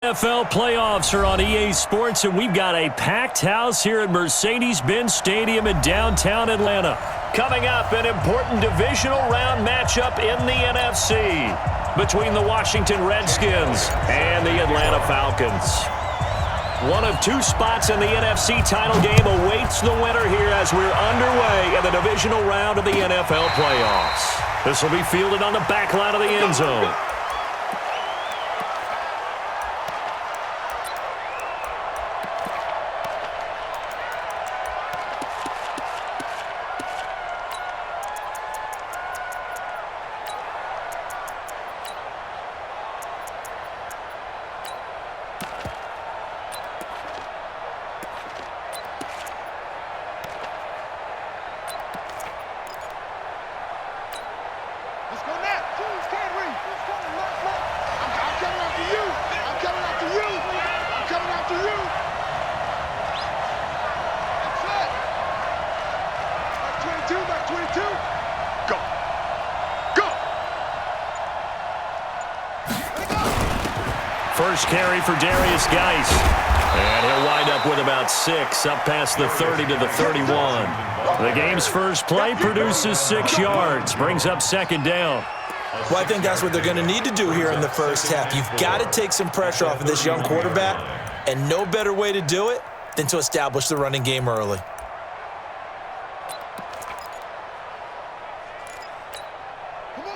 SFL playoffs are on EA Sports, and we've got a packed house here at Mercedes-Benz Stadium in downtown Atlanta. Coming up, an important divisional round matchup in the NFC between the Washington Redskins and the Atlanta Falcons. One of two spots in the NFC title game awaits the winner here as we're underway in the divisional round of the NFL playoffs. This will be fielded on the back line of the end zone. First carry for Darius Geis. And he'll wind up with about 6, up past the 30 to the 31. The game's first play produces 6 yards, brings up second down. Well, I think that's what they're going to need to do here in the first half. You've got to take some pressure off of this young quarterback, and no better way to do it than to establish the running game early.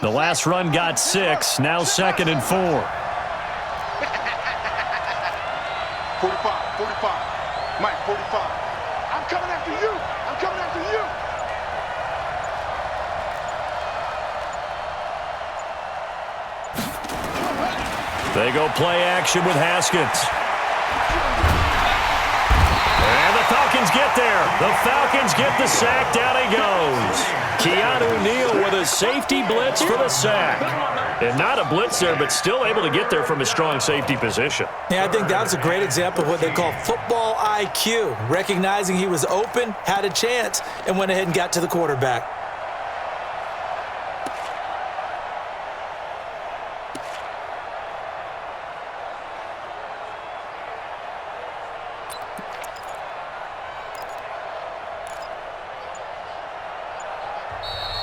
The last run got 6, now 2nd and 4. 45, Mike, 45. I'm coming after you. I'm coming after you. They go play action with Haskins. And the Falcons get there. The Falcons get the sack. Down he goes. Keanu Neal with a safety blitz for the sack. And not a blitz there, but still able to get there from a strong safety position. Yeah, I think that was a great example of what they call football IQ. Recognizing he was open, had a chance, and went ahead and got to the quarterback.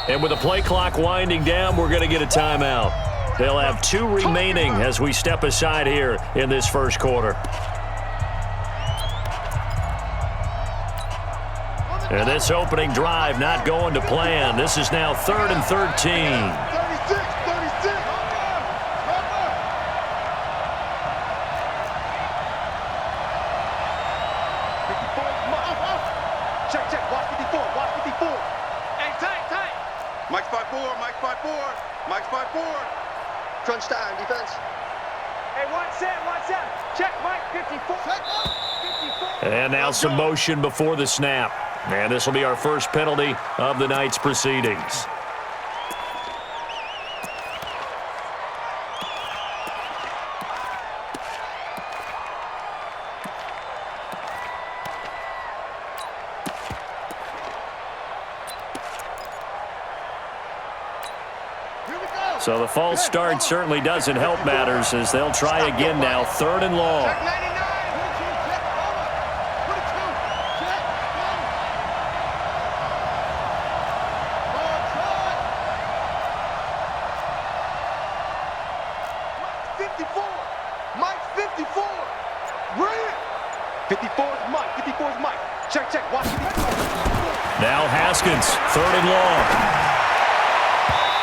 And with the play clock winding down, we're going to get a timeout. They'll have 2 remaining as we step aside here in this first quarter. And this opening drive not going to plan. This is now 3rd and 13. Mike's 5-4, Mike's 5-4, Mike's 5-4. Crunch time, defense. Hey, one set. Check, Mike, 54. 54. And now some motion before the snap. And this will be our first penalty of the night's proceedings. So the false start certainly doesn't help matters as they'll try again now, 3rd and long. Mike's 54. Brilliant. 54 is Mike. 54 is Mike. Check. Watch it. Now Haskins, 3rd and long.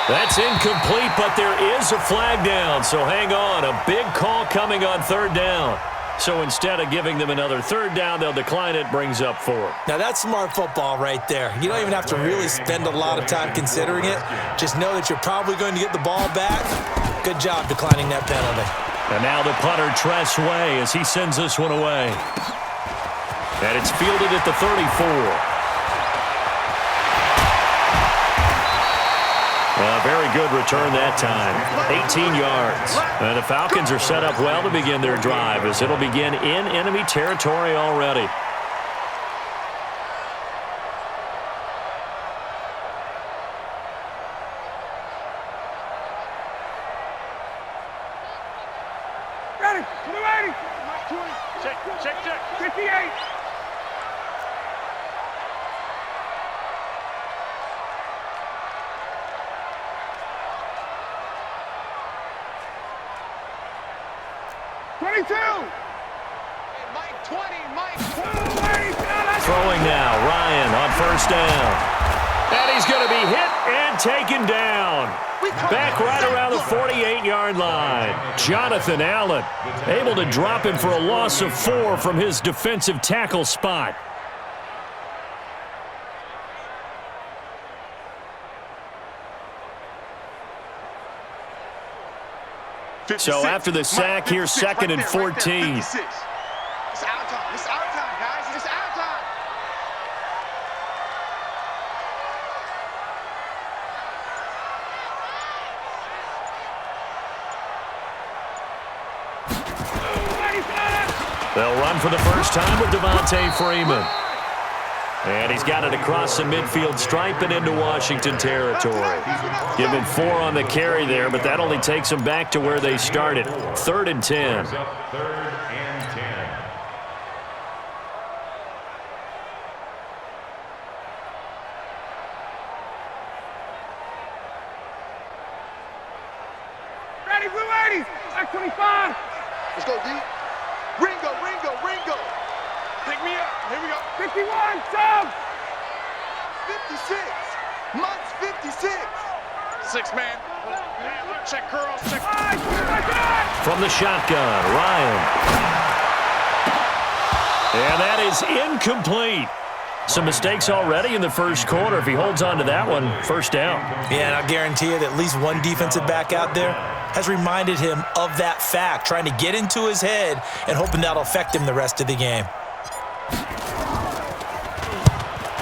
That's incomplete, but there is a flag down, so hang on. A big call coming on 3rd down. So instead of giving them another 3rd down, they'll decline it, brings up 4. Now, that's smart football right there. You don't even have to really spend a lot of time considering it. Just know that you're probably going to get the ball back. Good job declining that penalty. And now the punter, Tress Way, as he sends this one away. And it's fielded at the 34. A very good return that time. 18 yards. And the Falcons are set up well to begin their drive as it'll begin in enemy territory already. Ready. Check. 58. Throwing now, Ryan on first down. And he's going to be hit and taken down. Back right around the 48-yard line. Jonathan Allen able to drop him for a loss of 4 from his defensive tackle spot. So after the sack, here's 2nd and 14. It's our time. It's our time, guys. It's our time. They'll run for the first time with Devontae Freeman. And he's got it across the midfield stripe and into Washington territory. Give him 4 on the carry there, but that only takes them back to where they started. 3rd and 10. Ready, blue 80s. Back 25. Let's go, D. Ringo. Pick me up. Here we go. 51. Sub. 56. Monk's 56. 6 man. Check curls. Check. From the shotgun, Ryan. And that is incomplete. Some mistakes already in the first quarter. If he holds on to that one, first down. Yeah, and I'll guarantee you that at least one defensive back out there has reminded him of that fact, trying to get into his head and hoping that'll affect him the rest of the game.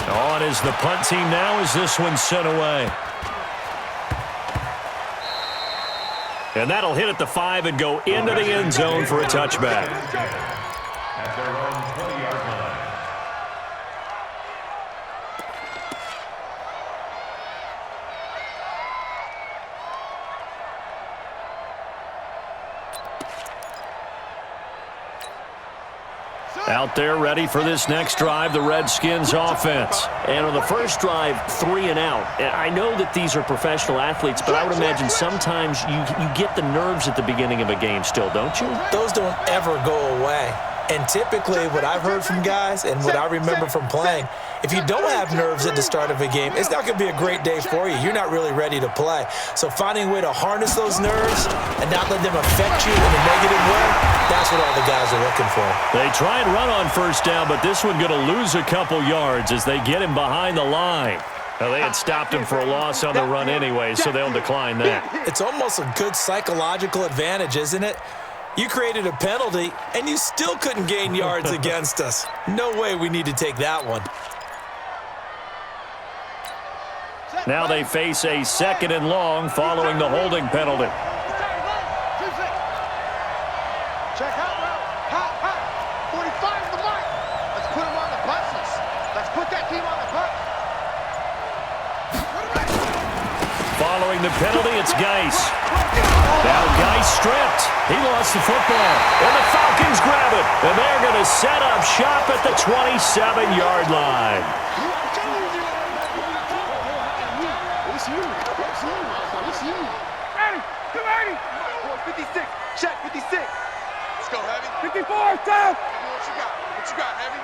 On is the punt team now as this one's sent away. And that'll hit at the 5 and go into the end zone for a touchback. At their own 20-yard line. Out there ready for this next drive, the Redskins offense. And on the first drive, 3 and out. And I know that these are professional athletes, but I would imagine sometimes you get the nerves at the beginning of a game still, don't you? Those don't ever go away. And typically what I've heard from guys and what I remember from playing, if you don't have nerves at the start of a game, it's not going to be a great day for you. You're not really ready to play. So finding a way to harness those nerves and not let them affect you in a negative way, that's what all the guys are looking for. They try and run on first down, but this one going to lose a couple yards as they get him behind the line. Now, they had stopped him for a loss on the run anyway, so they'll decline that. It's almost a good psychological advantage, isn't it? You created a penalty, and you still couldn't gain yards against us. No way we need to take that one. Now they face a 2nd and long following the holding penalty. Check out, hot. 45 is the mark. Let's put him on the buses. Let's put that team on the bus. Following the penalty, it's Geis. Now Geis stripped. He lost the football. And the Falcons grab it. And they're going to set up shop at the 27-yard line. Ready, 280. 56. Check, 56. Let's go, Heavy. 54. Sub. What you got, Heavy?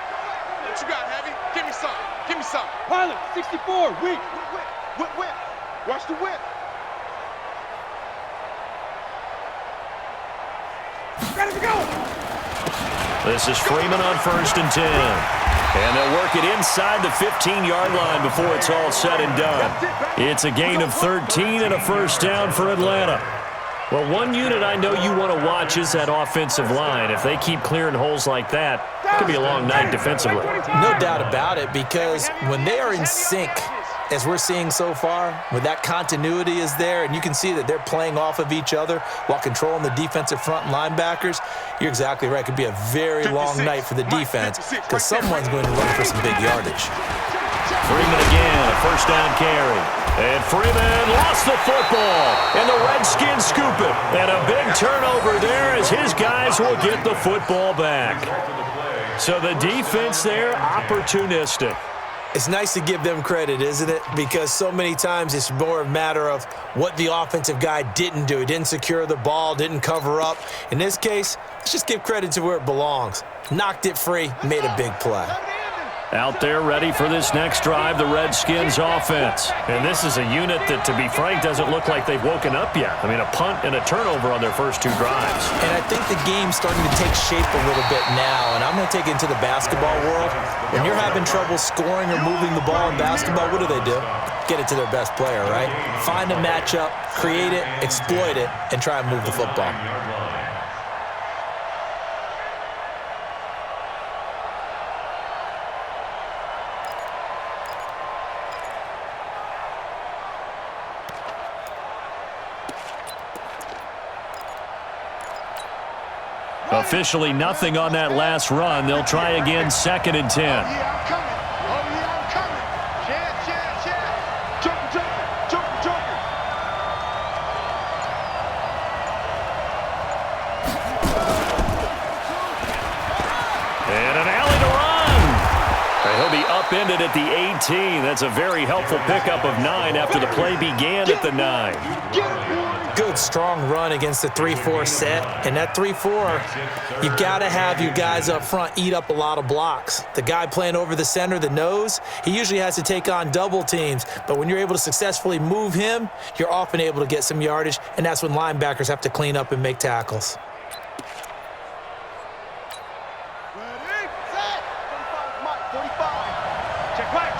What you got, Heavy? Give me some. Pilot, 64. Weak. Whip. Watch the whip. Ready to go. This is Freeman on 1st and 10. And they'll work it inside the 15-yard line before it's all said and done. It's a gain of 13 and a first down for Atlanta. Well, one unit I know you want to watch is that offensive line. If they keep clearing holes like that, it could be a long night defensively. No doubt about it, because when they are in sync, as we're seeing so far, when that continuity is there and you can see that they're playing off of each other while controlling the defensive front linebackers, you're exactly right. It could be a very long night for the defense because someone's going to run for some big yardage. Freeman again, a first down carry. And Freeman lost the football, and the Redskins scoop it. And a big turnover there as his guys will get the football back. So the defense there, opportunistic. It's nice to give them credit, isn't it? Because so many times it's more a matter of what the offensive guy didn't do. He didn't secure the ball, didn't cover up. In this case, let's just give credit to where it belongs. Knocked it free, made a big play. Out there ready for this next drive, the Redskins offense. And this is a unit that, to be frank, doesn't look like they've woken up yet. I mean, a punt and a turnover on their first two drives. And I think the game's starting to take shape a little bit now, and I'm going to take it into the basketball world. When you're having trouble scoring or moving the ball in basketball, what do? Get it to their best player, right? Find a matchup, create it, exploit it, and try and move the football. Officially nothing on that last run. They'll try again, 2nd and 10. Oh, yeah, I'm coming. Oh, yeah, I'm coming. Chance. Jumper. And an alley to run. And he'll be upended at the 18. That's a very helpful pickup of 9 after the play began at the 9. Good, strong run against the 3-4 set. And that 3-4, you've got to have your guys up front eat up a lot of blocks. The guy playing over the center, the nose, he usually has to take on double teams. But when you're able to successfully move him, you're often able to get some yardage, and that's when linebackers have to clean up and make tackles. Ready, set. 45, Mike, 45. Check right.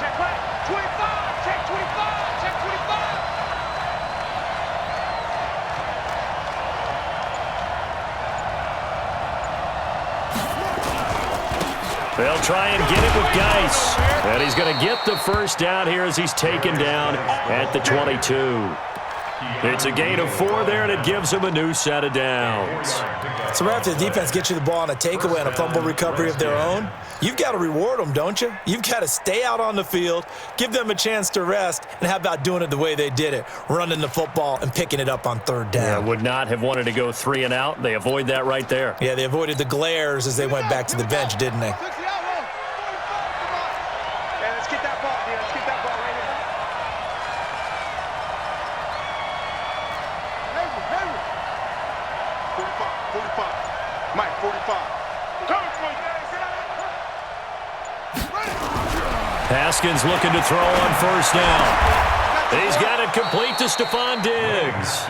25, check 25, check 25. They'll try and get it with Geis. And he's going to get the first down here as he's taken down at the 22. It's a gain of 4 there, and it gives him a new set of downs. So right after the defense gets you the ball on a takeaway and a fumble recovery of their own, you've got to reward them, don't you? You've got to stay out on the field, give them a chance to rest, and how about doing it the way they did it, running the football and picking it up on 3rd down. Yeah, would not have wanted to go 3 and out. They avoid that right there. Yeah, they avoided the glares as they went back to the bench, didn't they? Let's get that ball, dude. Let's get that ball right here. 45. Mike, 45. Haskins looking to throw on 1st down. He's got it complete to Stephon Diggs.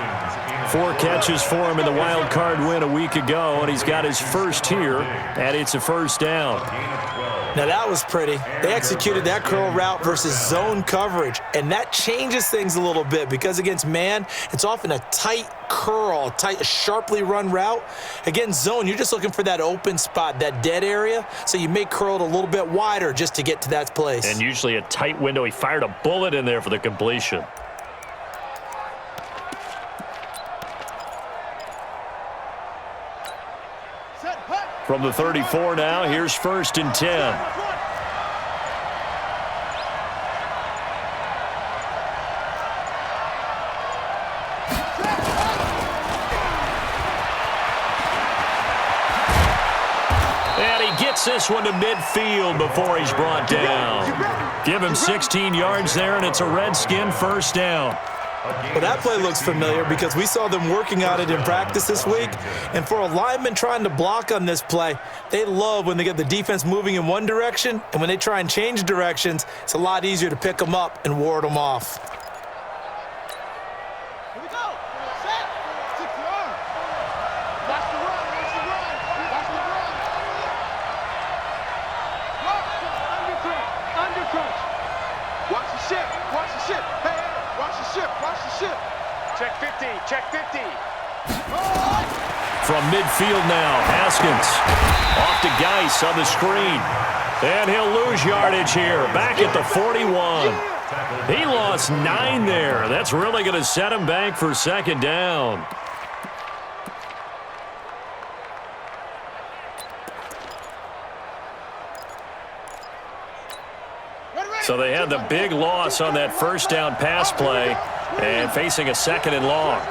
4 catches for him in the wild card win a week ago, and he's got his first here, and it's a 1st down. Now, that was pretty. They executed that curl route versus zone coverage, and that changes things a little bit because against man, it's often a tight curl, a sharply run route. Against zone, you're just looking for that open spot, that dead area, so you may curl it a little bit wider just to get to that place. And usually a tight window. He fired a bullet in there for the completion. From the 34 now, here's 1st and 10. Gets this one to midfield before he's brought down. Give him 16 yards there, and it's a Redskin 1st down. Well, that play looks familiar because we saw them working on it in practice this week. And for a lineman trying to block on this play, they love when they get the defense moving in one direction, and when they try and change directions, it's a lot easier to pick them up and ward them off. Here we go. Set. 60 yards. Watch the run. Watch the run. Watch the run. Under crunch. Watch the ship. Watch the ship. Hey, watch the ship. Watch the ship. Check 50. Check 50. From midfield now, Haskins. Off to Geis on the screen. And he'll lose yardage here. Back at the 41. He lost 9 there. That's really going to set him back for 2nd down. Ready, So they had the big loss on that first down pass play and facing a 2nd and long.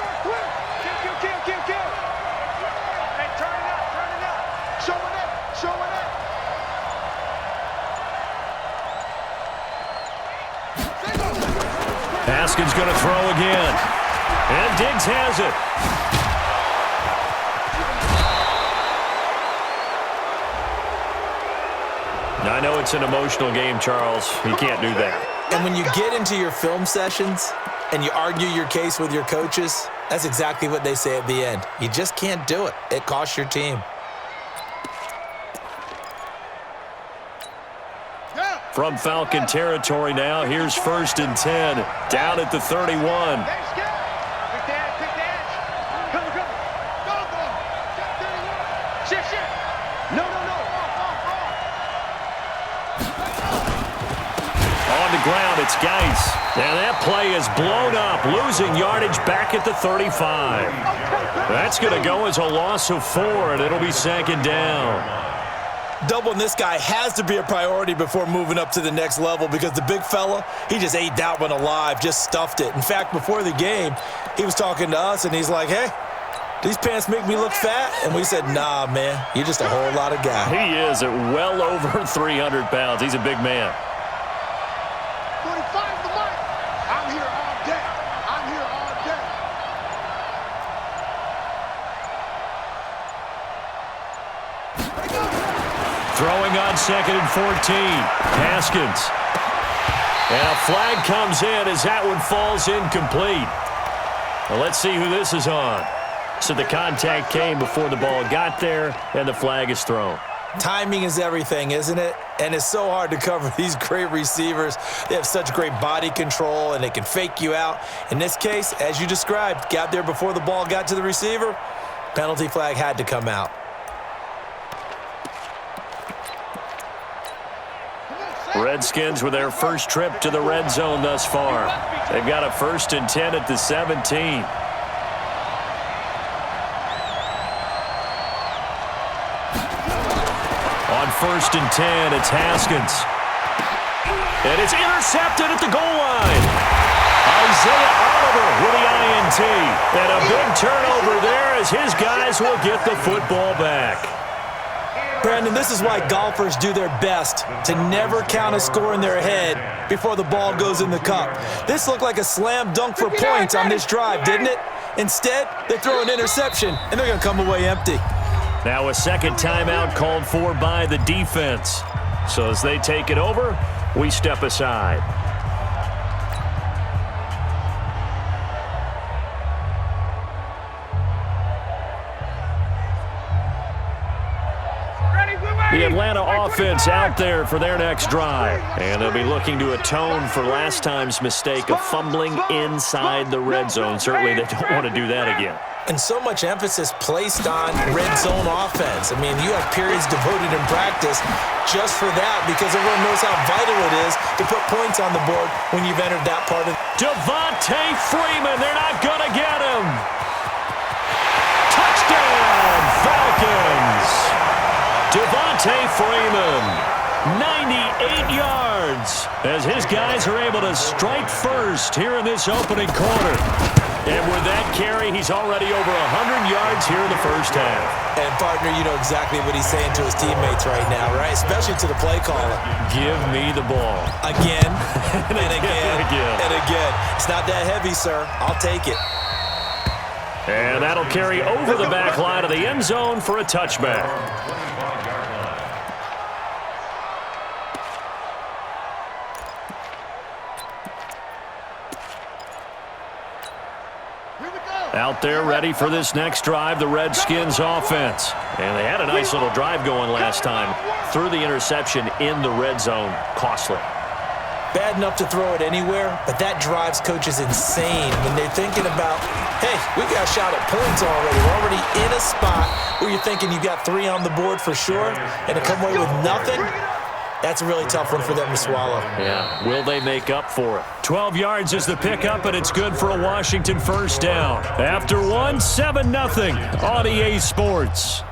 Haskins going to throw again. And Diggs has it. Now, I know it's an emotional game, Charles. You can't do that. And when you get into your film sessions and you argue your case with your coaches, that's exactly what they say at the end. You just can't do it. It costs your team. From Falcon territory now, here's 1st and 10, down at the 31. On the ground, it's Geis. And that play is blown up, losing yardage back at the 35. That's going to go as a loss of 4, and it'll be 2nd down. Doubling this guy has to be a priority before moving up to the next level because the big fella, he just ate that one alive, just stuffed it. In fact, before the game, he was talking to us, and he's like, hey, these pants make me look fat? And we said, nah, man, you're just a whole lot of guy. He is at well over 300 pounds. He's a big man. 45 the mic. I'm here all day. I'm here all day. Throwing on 2nd and 14. Haskins. And a flag comes in as that one falls incomplete. Well, let's see who this is on. So the contact came before the ball got there, and the flag is thrown. Timing is everything, isn't it? And it's so hard to cover these great receivers. They have such great body control, and they can fake you out. In this case, as you described, got there before the ball got to the receiver. Penalty flag had to come out. Redskins with their first trip to the red zone thus far. They've got a 1st and 10 at the 17. On 1st and 10, it's Haskins. And it's intercepted at the goal line. Isaiah Oliver with the INT. And a big turnover there as his guys will get the football back. Brandon, this is why golfers do their best to never count a score in their head before the ball goes in the cup. This looked like a slam dunk for points on this drive, didn't it? Instead, they throw an interception, and they're going to come away empty. Now a 2nd timeout called for by the defense. So as they take it over, we step aside. The Atlanta offense out there for their next drive. And they'll be looking to atone for last time's mistake of fumbling inside the red zone. Certainly they don't want to do that again. And so much emphasis placed on red zone offense. I mean, you have periods devoted in practice just for that because everyone knows how vital it is to put points on the board when you've entered that part of Devontae Freeman, they're not going to get him. Touchdown, Falcons. Devontae Freeman, 98 yards, as his guys are able to strike first here in this opening quarter. And with that carry, he's already over 100 yards here in the first half. And, partner, you know exactly what he's saying to his teammates right now, right? Especially to the play caller. Give me the ball. Again, and again, and again. It's not that heavy, sir. I'll take it. And that'll carry over the back line of the end zone for a touchback. Out there ready for this next drive, the Redskins offense. And they had a nice little drive going last time. Threw the interception in the red zone. Costly. Bad enough to throw it anywhere, but that drives coaches insane when they're thinking about, hey, we got a shot at points already. We're already in a spot where you're thinking you got 3 on the board for sure, and to come away with nothing, that's a really tough one for them to swallow. Yeah. Will they make up for it? 12 yards is the pickup, and it's good for a Washington first down. After one, 7-0 on EA Sports.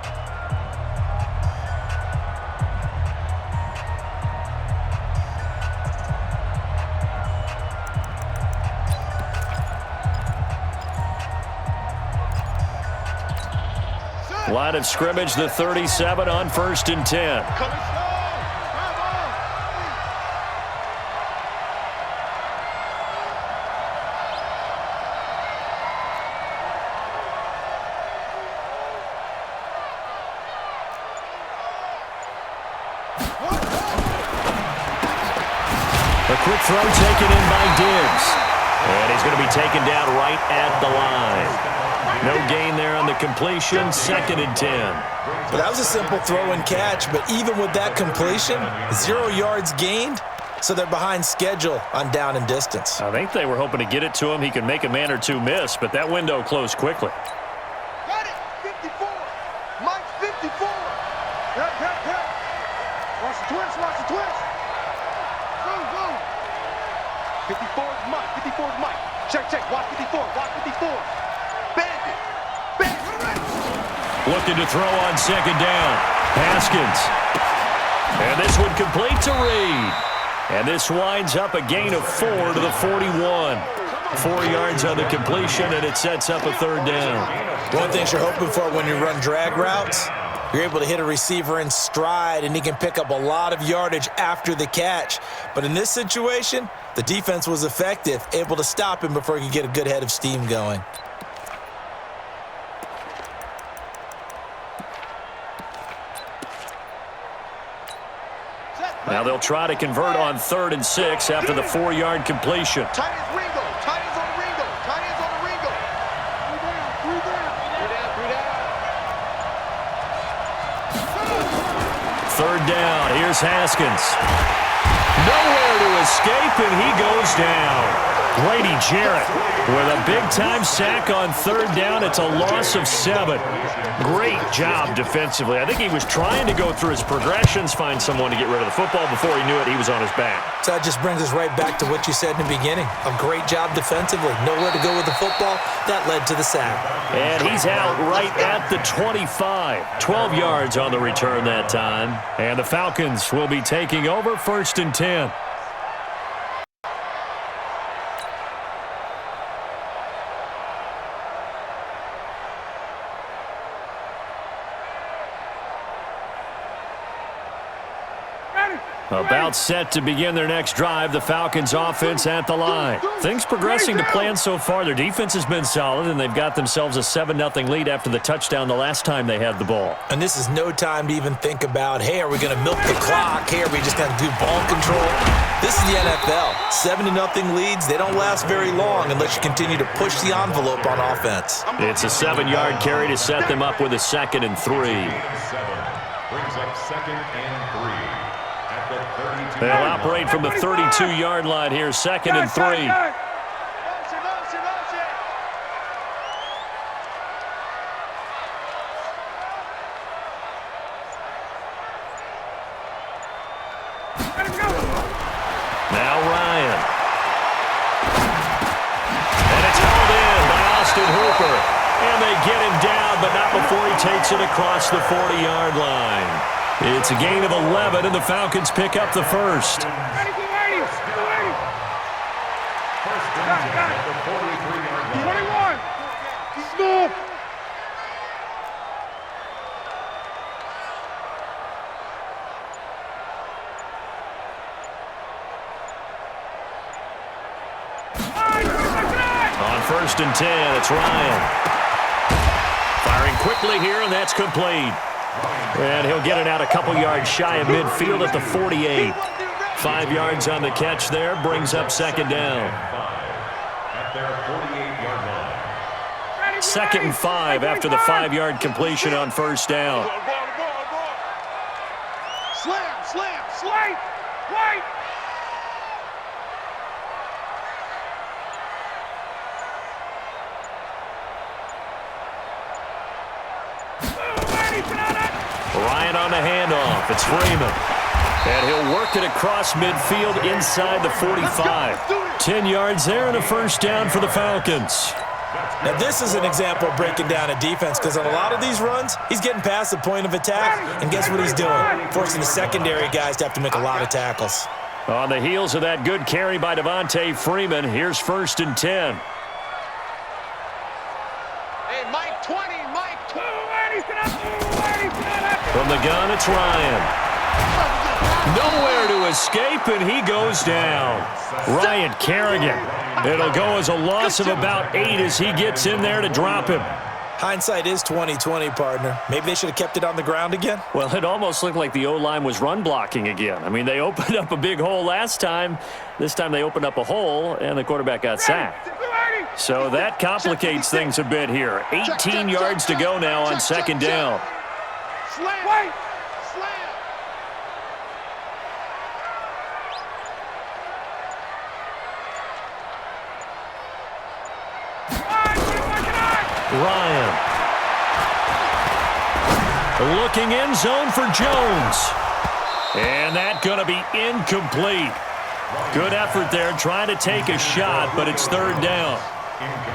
Line of scrimmage, the 37 on 1st and 10. Coming slow. A quick throw taken in by Diggs. And he's going to be taken down right at the line. No gain there on the completion, 2nd and 10. But that was a simple throw and catch, but even with that completion, 0 yards gained, so they're behind schedule on down and distance. I think they were hoping to get it to him. He could make a man or two miss, but that window closed quickly. Got it. 54. Mike 54. Yep. Watch the twist. Watch the twist. Go. 54 is Mike. 54 is Mike. Check. Watch 54. Watch 54. Bandit. Looking to throw on 2nd down. Haskins. And this one complete to Reed. And this winds up a gain of 4 to the 41. 4 yards on the completion, and it sets up a 3rd down. One of the things you're hoping for when you run drag routes, you're able to hit a receiver in stride, and he can pick up a lot of yardage after the catch. But in this situation, the defense was effective, able to stop him before he could get a good head of steam going. Now they'll try to convert on 3rd and 6 after the 4-yard completion. Tight ends Ringo. Tight ends on Ringo. Tight ends on the Ringo. Three down. 3rd down. Here's Haskins. Nowhere to escape, and he goes down. Grady Jarrett with a big-time sack on 3rd down. It's a loss of 7. Great job defensively. I think he was trying to go through his progressions, find someone to get rid of the football. Before he knew it, he was on his back. So that just brings us right back to what you said in the beginning. A great job defensively. Nowhere to go with the football. That led to the sack. And he's out right at the 25. 12 yards on the return that time. And the Falcons will be taking over 1st and 10. About set to begin their next drive, the Falcons offense at the line. Things progressing to plan so far. Their defense has been solid, and they've got themselves a 7-0 lead after the touchdown the last time they had the ball. And this is no time to even think about, hey, are we going to milk the clock? Hey, are we just going to do ball control? This is the NFL. 7-0 leads, they don't last very long unless you continue to push the envelope on offense. It's a 7-yard carry to set them up with a 2nd and 3. Brings up 2nd and 3. They'll operate from the 32-yard line here, 2nd and 3. Motion. Now Ryan. And it's held in by Austin Hooper. And they get him down, but not before he takes it across the 40-yard line. It's a gain of 11, and the Falcons pick up the first. First down at the 43-yard line. 21. Stop. On 1st and 10, it's Ryan. Firing quickly here, and that's complete. And he'll get it out a couple yards shy of midfield at the 48. 5 yards on the catch there, brings up 2nd down. At their 48-yard line. 2nd and 5 after the 5-yard completion on 1st down. Slam. Wait. Ryan on the handoff. It's Freeman. And he'll work it across midfield inside the 45. 10 yards there and a 1st down for the Falcons. Now, this is an example of breaking down a defense because on a lot of these runs, he's getting past the point of attack, and guess what he's doing? Forcing the secondary guys to have to make a lot of tackles. On the heels of that good carry by Devontae Freeman, here's 1st and 10. Hey, Mike 20. Mike 20. the gun, it's Ryan. Nowhere to escape, and he goes down. Ryan Kerrigan. It'll go as a loss of about 8 as he gets in there to drop him. Hindsight is 20/20, partner. Maybe they should have kept it on the ground again. Well, it almost looked like the O-line was run blocking again. I mean, they opened up a big hole last time. This time they opened up a hole, and the quarterback got sacked. So that complicates things a bit here. 18 yards to go now on second down. Slam. Ryan. Looking end zone for Jones. And that going to be incomplete. Good effort there trying to take a shot, but it's third down.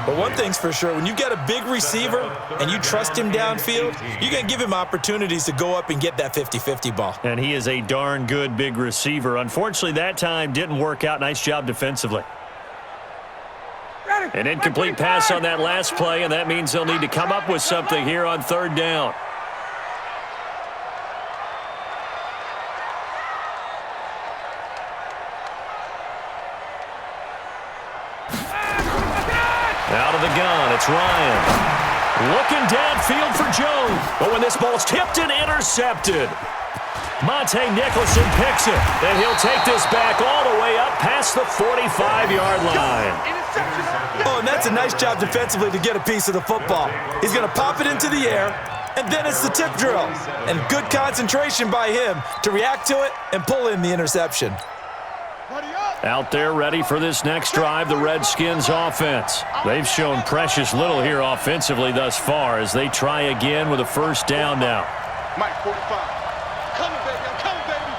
But one thing's for sure, when you got a big receiver and you trust him downfield, you're going to give him opportunities to go up and get that 50-50 ball. And he is a darn good big receiver. Unfortunately, that time didn't work out. Nice job defensively. An incomplete pass on that last play, and that means they'll need to come up with something here on third down. Out of the gun, it's Ryan. Looking downfield for Jones. But when this ball's tipped and intercepted, Monte Nicholson picks it. And he'll take this back all the way up past the 45-yard line. Oh, and that's a nice job defensively to get a piece of the football. He's going to pop it into the air, and then it's the tip drill. And good concentration by him to react to it and pull in the interception. Out there ready for this next drive, the Redskins offense. They've shown precious little here offensively thus far as they try again with a first down now. Mike, 45. Coming, baby. I'm coming, baby.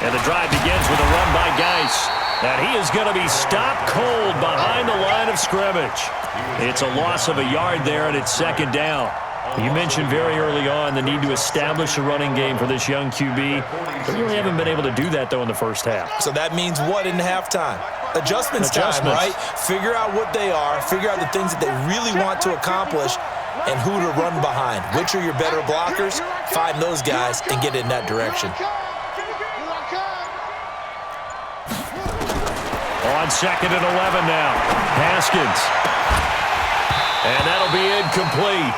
And the drive begins with a run by Geis. And he is going to be stopped cold behind the line of scrimmage. It's a loss of a yard there, and it's second down. You mentioned very early on the need to establish a running game for this young QB. They really haven't been able to do that, though, in the first half. So that means what in halftime? Adjustments time, right? Figure out what they are, figure out the things that they really want to accomplish, and who to run behind. Which are your better blockers? Find those guys and get in that direction. On second and 11 now. Haskins. And that'll be incomplete.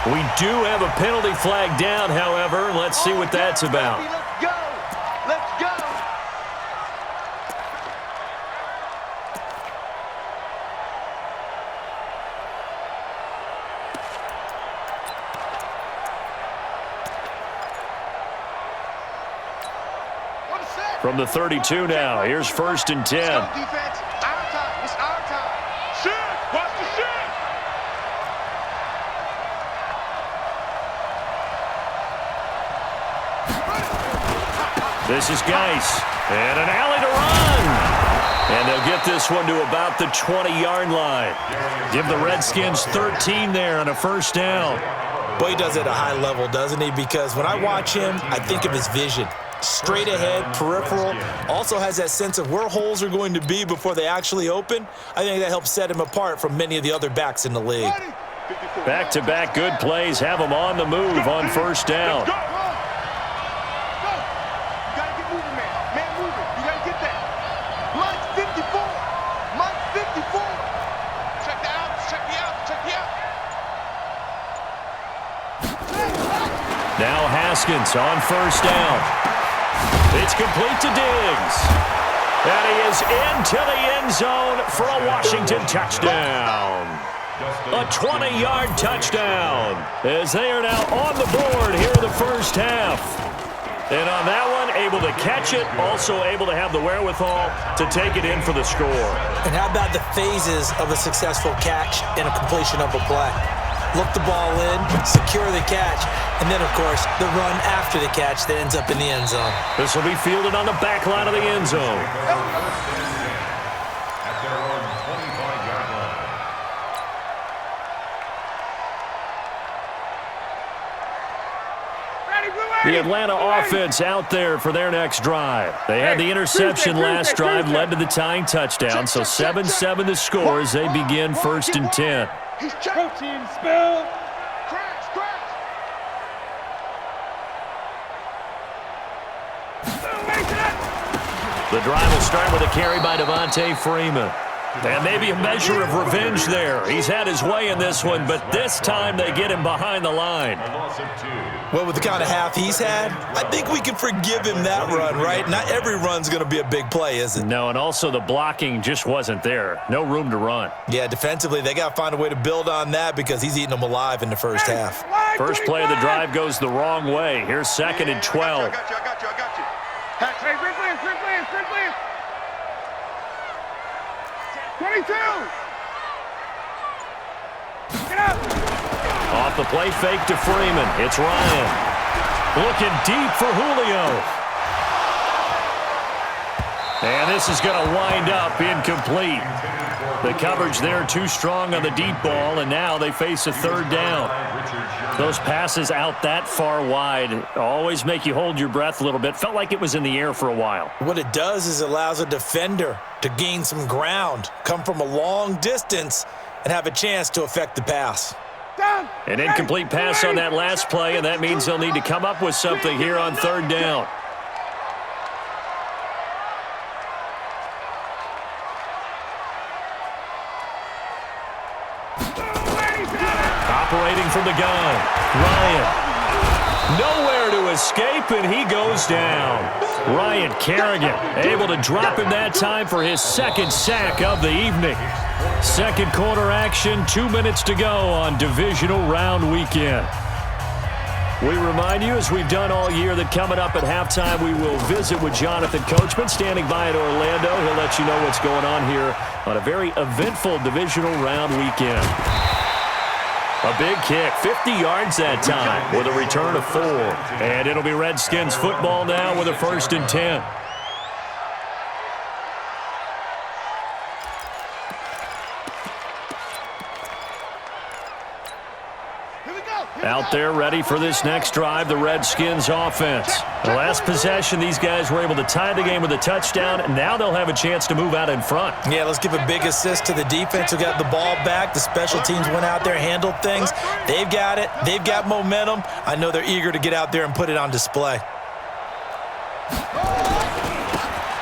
We do have a penalty flag down, however. Let's see what that's about. Let's go. Let's go. From the 32 now, here's first and 10. Defense, our time. It's our time. Shit. Watch the shit. This is Geis. And an alley to run. And they'll get this one to about the 20-yard line. Give the Redskins 13 there on a first down. Boy, he does it at a high level, doesn't he? Because when I watch him, I think of his vision. Straight ahead, peripheral, also has that sense of where holes are going to be before they actually open. I think that helps set him apart from many of the other backs in the league. Back-to-back good plays have them on the move on first down. Now Haskins on first down. It's complete to Diggs. And he is into the end zone for a Washington touchdown. A 20-yard touchdown as they are now on the board here in the first half. And on that one, able to catch it, also able to have the wherewithal to take it in for the score. And how about the phases of a successful catch and a completion of a play? Look the ball in, secure the catch, and then, of course, the run after the catch that ends up in the end zone. This will be fielded on the back line of the end zone. At their own 25-yard line. The Atlanta offense out there for their next drive. They had the interception last drive, led to the tying touchdown, so 7-7 the score as they begin first and 10. He's checked. Protein spill. Crash, crash. The drive will start with a carry by Devontae Freeman. And maybe a measure of revenge there. He's had his way in this one, but this time they get him behind the line. Well, with the kind of half he's had, I think we can forgive him that run, right? Not every run's going to be a big play, is it? No, and also the blocking just wasn't there. No room to run. Yeah, defensively, they got to find a way to build on that because he's eating them alive in the first half. First play of the drive goes the wrong way. Here's 2nd and 12. I got you. Hey, free plans. 22. Get up. Off the play fake to Freeman. It's Ryan. Looking deep for Julio. And this is going to wind up incomplete. The coverage there too strong on the deep ball, and now they face a 3rd down. Those passes out that far wide always make you hold your breath a little bit. Felt like it was in the air for a while. What it does is it allows a defender to gain some ground, come from a long distance, and have a chance to affect the pass. An incomplete pass on that last play, and that means they'll need to come up with something here on 3rd down. Operating from the gun, Ryan. Nowhere to escape, and he goes down. Ryan Kerrigan able to drop him that time for his 2nd sack of the evening. 2nd quarter action, 2 minutes to go on divisional round weekend. We remind you, as we've done all year, that coming up at halftime, we will visit with Jonathan Coachman, standing by at Orlando. He'll let you know what's going on here on a very eventful divisional round weekend. A big kick, 50 yards that time, with a return of 4. And it'll be Redskins football now with a 1st and 10. Out there ready for this next drive, the Redskins offense. The last possession, these guys were able to tie the game with a touchdown, and now they'll have a chance to move out in front. Yeah, let's give a big assist to the defense who got the ball back. The special teams went out there, handled things. They've got it. They've got momentum. I know they're eager to get out there and put it on display.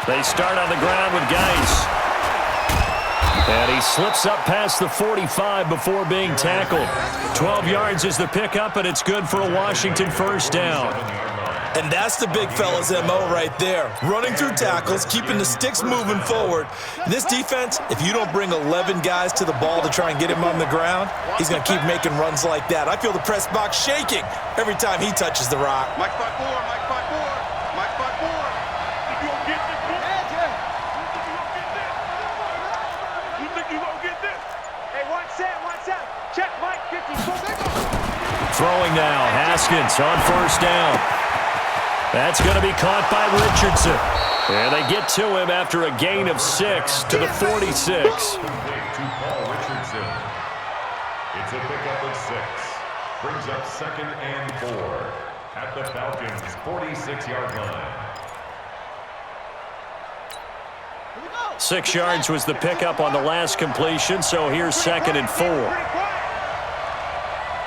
They start on the ground with Geis. And he slips up past the 45 before being tackled. 12 yards is the pickup, and it's good for a Washington 1st down. And that's the big fella's MO right there. Running through tackles, keeping the sticks moving forward. This defense, if you don't bring 11 guys to the ball to try and get him on the ground, he's going to keep making runs like that. I feel the press box shaking every time he touches the rock. Mike 5-4. You gonna get this? You think you gonna get this? Hey, watch out. Check Mike 54. Throwing now, Haskins on 1st down. That's going to be caught by Richardson. And they get to him after a gain of 6 to the 46. To Paul Richardson. It's a pickup of 6. Brings up 2nd and 4 at the Falcons' 46-yard line. 6 yards was the pickup on the last completion, so here's 2nd and 4.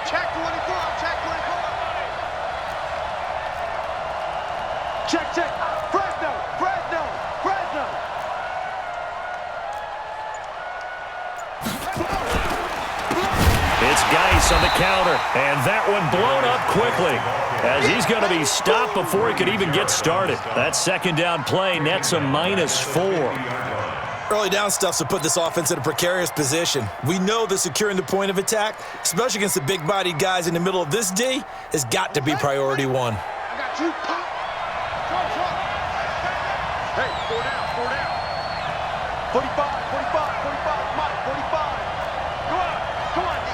Check 24. Check. Fresno. It's Geis on the counter, and that one blown up quickly as he's going to be stopped before he could even get started. That 2nd down play nets a -4. Early down stuff's to put this offense in a precarious position. We know that securing the point of attack, especially against the big-bodied guys in the middle of this D, has got to be priority 1. I got you. Hey, 4 down. 45, Mike, 45. Come on, D.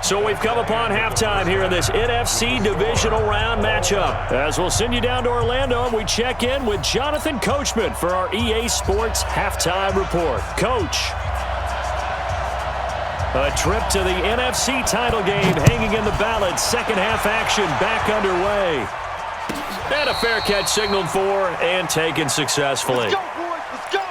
So we've come upon halftime here in this NFC divisional round matchup. As we'll send you down to Orlando, and we check in with Jonathan Coachman for our EA Sports Halftime Report. Coach. A trip to the NFC title game hanging in the balance. 2nd half action back underway. And a fair catch signaled for and taken successfully. Let's go, boys. Let's go.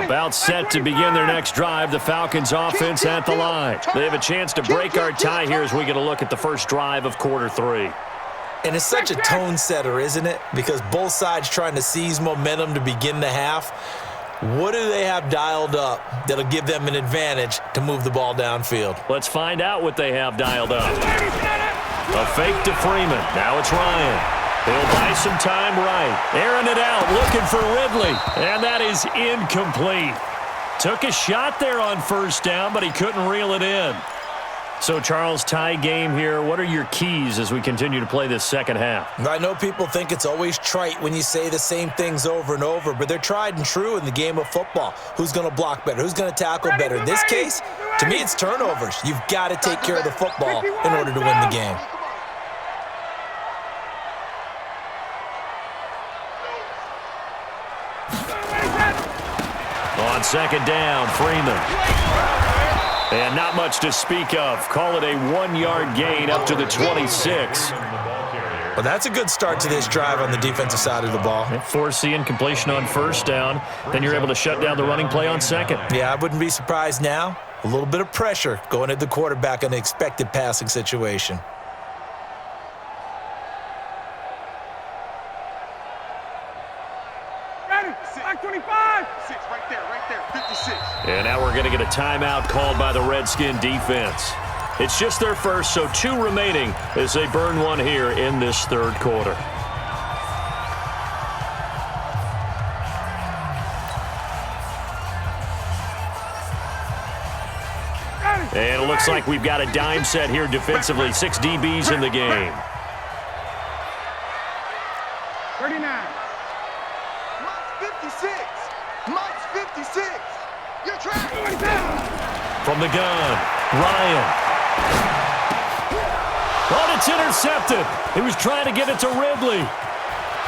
About set to begin their next drive, the Falcons offense at the line. They have a chance to break our tie here as we get a look at the first drive of quarter 3. And it's such a tone setter, isn't it? Because both sides trying to seize momentum to begin the half. What do they have dialed up that'll give them an advantage to move the ball downfield? Let's find out what they have dialed up. A fake to Freeman. Now it's Ryan. He'll buy some time right. Airing it out, looking for Ridley. And that is incomplete. Took a shot there on first down, but he couldn't reel it in. So, Charles, tie game here. What are your keys as we continue to play this second half? I know people think it's always trite when you say the same things over and over, but they're tried and true in the game of football. Who's going to block better? Who's going to tackle better? In this case, to me, it's turnovers. You've got to take care of the football in order to win the game. On second down, Freeman. And not much to speak of. Call it a 1-yard gain up to the 26. Well, that's a good start to this drive on the defensive side of the ball. Force the incompletion on first down. Then you're able to shut down the running play on second. Yeah, I wouldn't be surprised now. A little bit of pressure going at the quarterback in the expected passing situation. And now we're going to get a timeout called by the Redskin defense. It's just their first, so 2 remaining as they burn one here in this third quarter. And it looks like we've got a dime set here defensively. 6 DBs in the game. 39. Mike's 56. Mike's 56. You're tracking. From the gun, Ryan. Oh, it's intercepted. He was trying to get it to Ridley.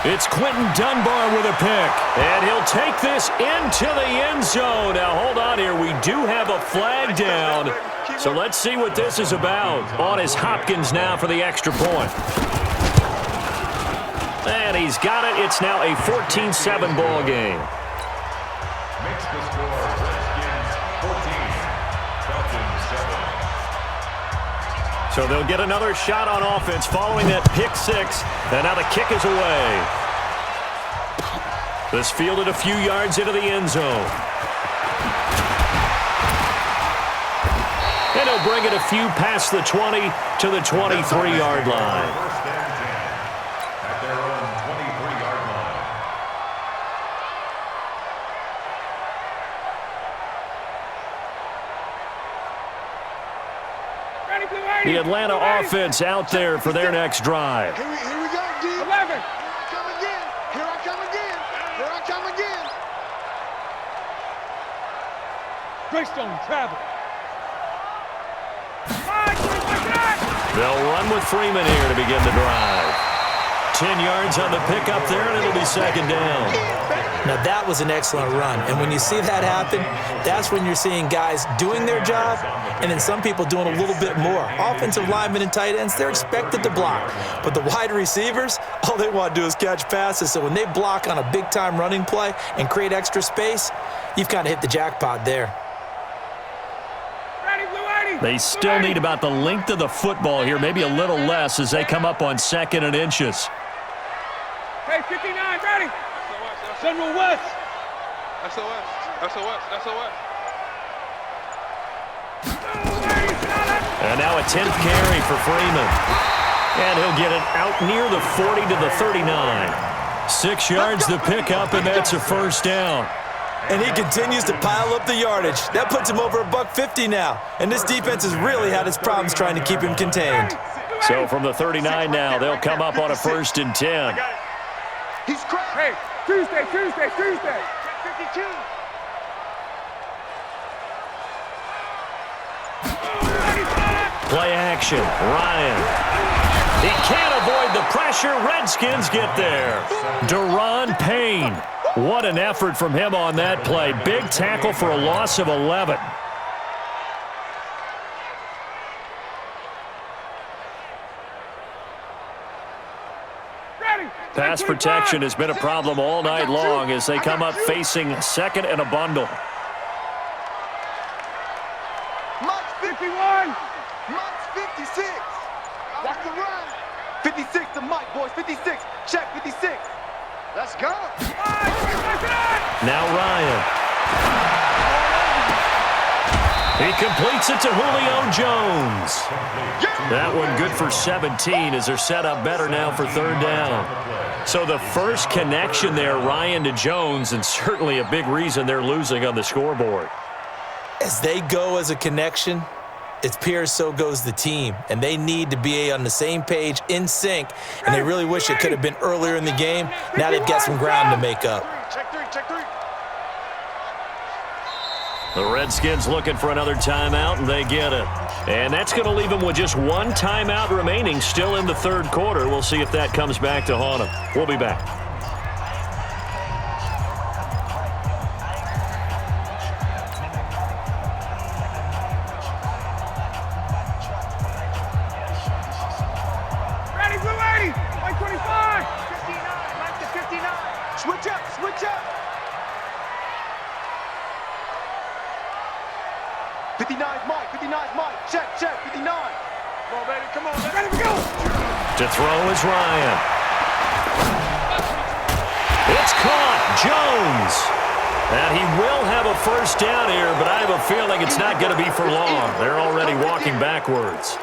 It's Quentin Dunbar with a pick. And he'll take this into the end zone. Now, hold on here. We do have a flag down. So let's see what this is about. On is Hopkins now for the extra point. And he's got it. It's now a 14-7 ball game. Makes the score Redskins 14, Falcons 7. So they'll get another shot on offense following that pick 6. And now the kick is away. This fielded a few yards into the end zone. And he'll bring it a few past the 20 to the 23-yard line. First and 10 at their own 23-yard line. The Atlanta offense out there for their next drive. Here we go, D. 11. Here I come again. Here I come again. Here I come again. Greystone travel. They'll run with Freeman here to begin the drive. 10 yards on the pickup there, and it'll be second down. Now, that was an excellent run. And when you see that happen, that's when you're seeing guys doing their job and then some people doing a little bit more. Offensive linemen and tight ends, they're expected to block. But the wide receivers, all they want to do is catch passes. So when they block on a big-time running play and create extra space, you've kind of hit the jackpot there. They still need about the length of the football here, maybe a little less as they come up on second and inches. Hey, 59, ready. Central West. SOS. SOS. SOS. And now a 10th carry for Freeman. And he'll get it out near the 40 to the 39. 6 yards the pickup, and that's a first down. And he continues to pile up the yardage. That puts him over $150 now. And this defense has really had its problems trying to keep him contained. So from the 39 now, they'll come up on a 1st and 10. He's cracked. Hey, Tuesday. 52. Play action, Ryan. He can't avoid the pressure. Redskins get there. Deron Payne. What an effort from him on that play. Big tackle for a loss of 11. Pass protection has been a problem all night long as they come up facing second and a bundle. Mike's 51. Mike's 56. Watch the run. 56 to Mike, boys. 56. Check 56. Let's go. Now Ryan. He completes it to Julio Jones. That one good for 17 as they're set up better now for third down. So the first connection there, Ryan to Jones, and certainly a big reason they're losing on the scoreboard. As they go as a connection, it's Pierce, so goes the team. And they need to be on the same page, in sync. And they really wish it could have been earlier in the game. Now they've got some ground to make up. Check three, check three. The Redskins looking for another timeout, and they get it. And that's going to leave them with just one timeout remaining still in the third quarter. We'll see if that comes back to haunt them. We'll be back. Ready, blue 80. Like 25. 59. Mike to 59. Switch up, switch up. 59's Mike, 59's Mike. Check, check, 59. Come on, baby, come on. Ready to go. To throw is Ryan. It's caught. Jones. And he will have a first down here, but I have a feeling it's not going to be for long. They're already walking backwards.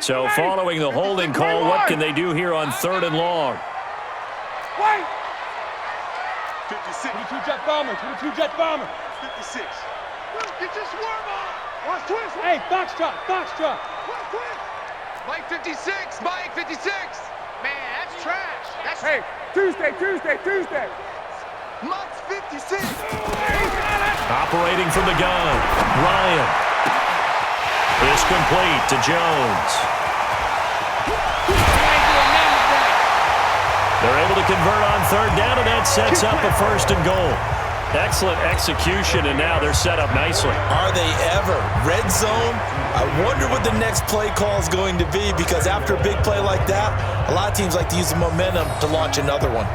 So following the holding call, what can they do here on third and long? Wait. 56. 22 jet bomber, 22 jet bomber. 56. Get your swerve on. Watch twist. Hey, foxtrot, foxtrot. Watch twist. Mike 56. Mike 56. Man, that's trash. That's Hey, Tuesday, Tuesday, Tuesday. Mike's 56. Operating from the gun, Ryan. It's complete to Jones. They're able to convert on third down, and that sets up a first and goal. Excellent execution, and now they're set up nicely. Are they ever? Red zone? I wonder what the next play call is going to be, because after a big play like that, a lot of teams like to use the momentum to launch another one.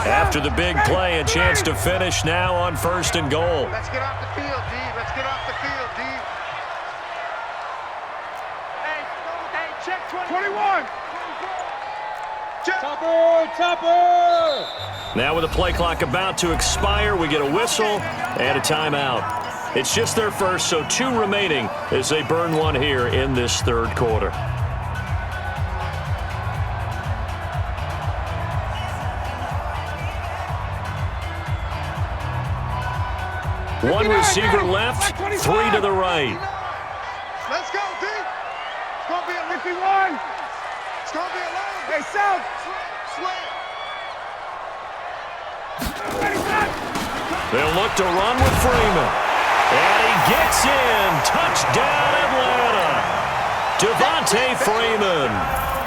After the big play, a chance to finish now on first and goal. Let's get off the field, D. Let's get off the field, D. Hey, check 21. Check. Topper, topper. Now with the play clock about to expire, we get a whistle and a timeout. It's just their first, so 2 remaining as they burn one here in this third quarter. One receiver left, 3 to the right. Let's go, D. It's going to be a 51. It's going to be a long. Hey, South. Slam. Ready, set. They'll look to run with Freeman. And he gets in. Touchdown, Atlanta. Devontae Freeman.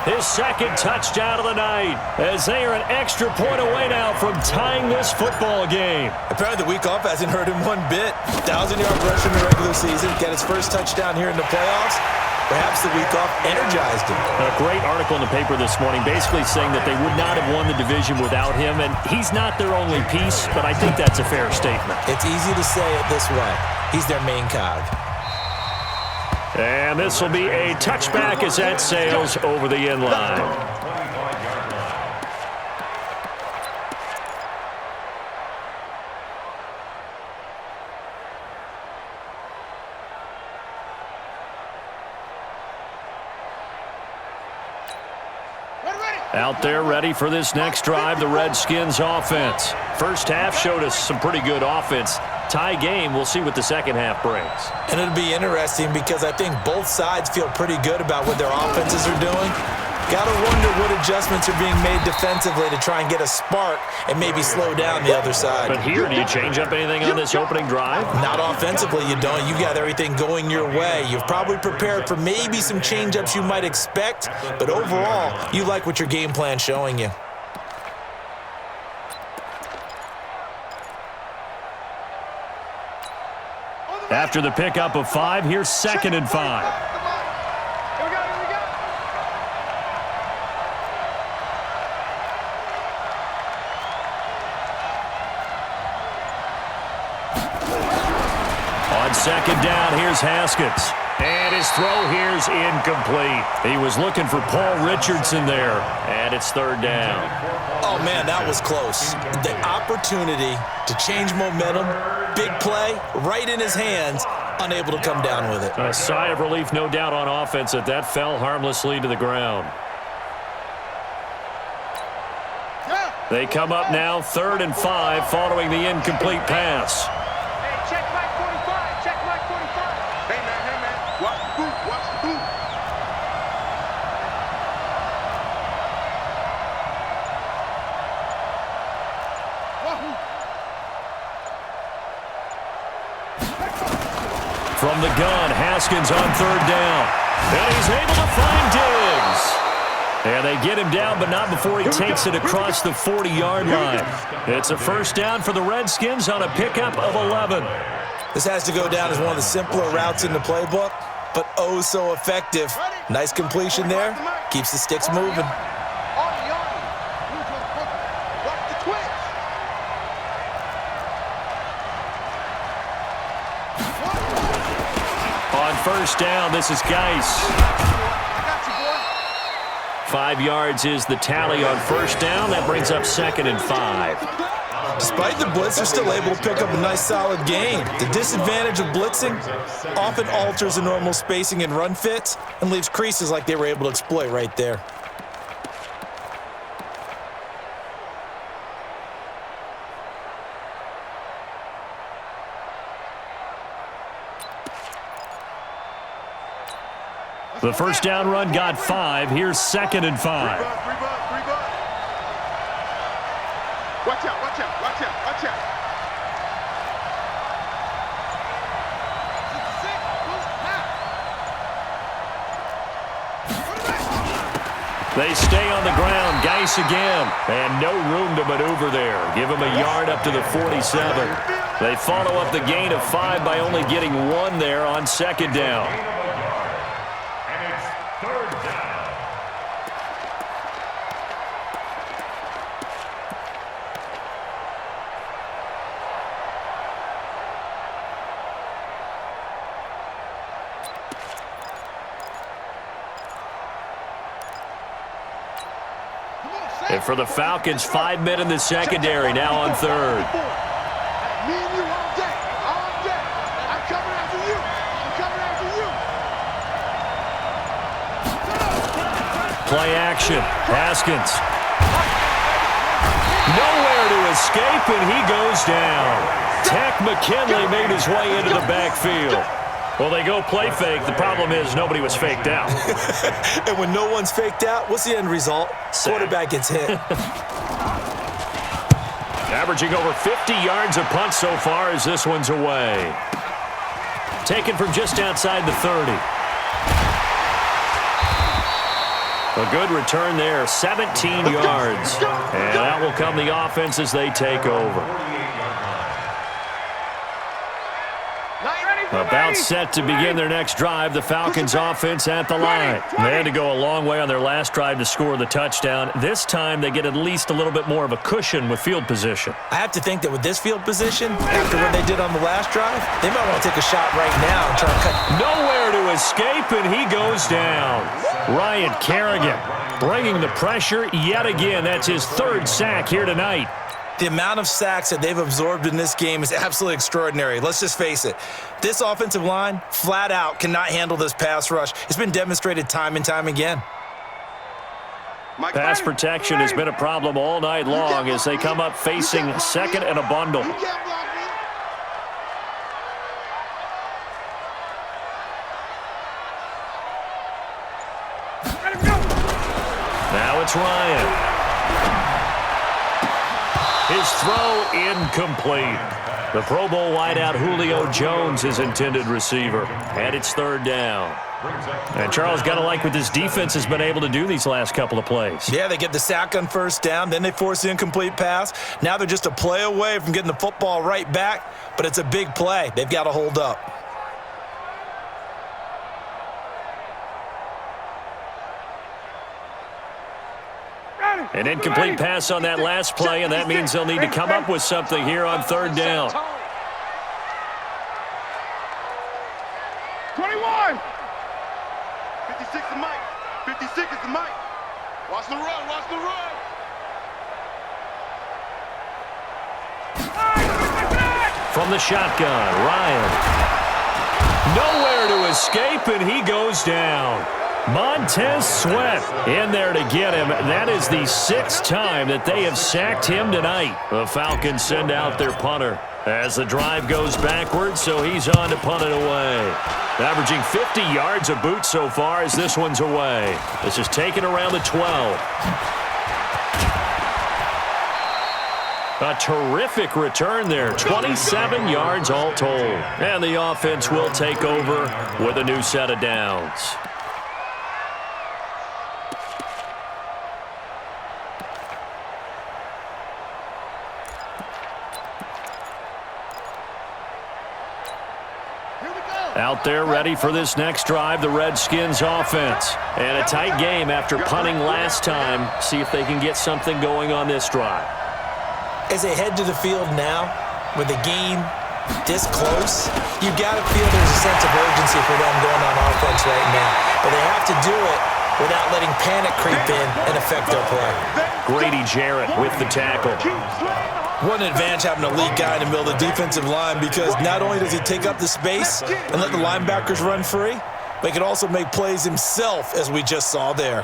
His second touchdown of the night as they are an extra point away now from tying this football game. Apparently the week off hasn't hurt him one bit. 1,000-yard rush in the regular season. Get his first touchdown here in the playoffs. Perhaps the week off energized him. A great article in the paper this morning basically saying that they would not have won the division without him, and he's not their only piece, but I think that's a fair statement. It's easy to say it this way. He's their main cog. And this will be a touchback as that sails over the end line. Out there ready for this next drive, the Redskins offense. First half showed us some pretty good offense. Tie game, we'll see what the second half brings. And it'll be interesting because I think both sides feel pretty good about what their offenses are doing. Got to wonder what adjustments are being made defensively to try and get a spark and maybe slow down the other side. But here, do you change up anything on this opening drive? Not offensively, you don't. You got everything going your way. You've probably prepared for maybe some change-ups you might expect, but overall, you like what your game plan's showing you. After the pickup of 5, here's 2nd and 5. On 2nd down, here's Haskins. And his throw here's incomplete. He was looking for Paul Richardson there, and it's 3rd down. Oh, man, that was close. The opportunity to change momentum, big play, right in his hands, unable to come down with it. A sigh of relief, no doubt, on offense that fell harmlessly to the ground. They come up now 3rd and 5 following the incomplete pass. Check Mike 45. Check Mike 45. Hey, man. Watch the boot. Watch the boot. From the gun, Haskins on 3rd down. And he's able to find Diggs. And they get him down, but not before he takes it across the 40-yard line. It's a 1st down for the Redskins on a pickup of 11. This has to go down as one of the simpler routes in the playbook, but oh so effective. Nice completion there. Keeps the sticks moving. Watch the twitch. On 1st down, this is Geis. 5 yards is the tally on 1st down. That brings up 2nd and 5. Despite the blitz, they're still able to pick up a nice solid gain. The disadvantage of blitzing often alters the normal spacing and run fits and leaves creases like they were able to exploit right there. The 1st down run got 5. Here's 2nd and 5. Watch out. They stay on the ground. Geis again. And no room to maneuver there. Give him a yard up to the 47. They follow up the gain of 5 by only getting 1 there on 2nd down. And it's 3rd down. And for the Falcons, 5 men in the secondary, now on 3rd. Me and you all day. I'm coming after you. Play action. Haskins. Nowhere to escape, and he goes down. Tech McKinley made his way into the backfield. Well, they go play fake. The problem is nobody was faked out. And when no one's faked out, what's the end result? Quarterback gets hit. Averaging over 50 yards a punt so far as this one's away. Taken from just outside the 30. A good return there, 17 yards. And out will come the offense as they take over. About set to begin their next drive, the Falcons offense at the line. They had to go a long way on their last drive to score the touchdown. This time they get at least a little bit more of a cushion with field position. I have to think that with this field position, after what they did on the last drive, they might want to take a shot right now and try to cut. Nowhere to escape, and he goes down. Ryan Kerrigan bringing the pressure yet again. That's his 3rd sack here tonight. The amount of sacks that they've absorbed in this game is absolutely extraordinary. Let's just face it. This offensive line, flat out, cannot handle this pass rush. It's been demonstrated time and time again. Pass protection has been a problem all night long as they come up facing 2nd and a bundle. Now it's Ryan. His throw incomplete. The Pro Bowl wideout Julio Jones, his intended receiver. And it's third down. And Charles, got to like what this defense has been able to do these last couple of plays. Yeah, they get the sack on first down, then they force the incomplete pass. Now they're just a play away from getting the football right back, but it's a big play. They've got to hold up. An incomplete pass on that last play, and that means they'll need to come up with something here on third down. 21. 56 is Mike. 56 is the Mike. Watch the run. Watch the run. From the shotgun, Ryan. Nowhere to escape, and he goes down. Montez Sweat in there to get him. That is the 6th time that they have sacked him tonight. The Falcons send out their punter as the drive goes backwards, so he's on to punt it away. Averaging 50 yards a boot so far as this one's away. This is taken around the 12. A terrific return there. 27 yards all told. And the offense will take over with a new set of downs. Out there ready for this next drive, the Redskins offense. And a tight game after punting last time. See if they can get something going on this drive. As they head to the field now, with the game this close, you got to feel there's a sense of urgency for them going on offense right now. But they have to do it without letting panic creep in and affect their play. Grady Jarrett with the tackle. What an advantage having a lead guy in the middle of the defensive line, because not only does he take up the space and let the linebackers run free, but he can also make plays himself, as we just saw there.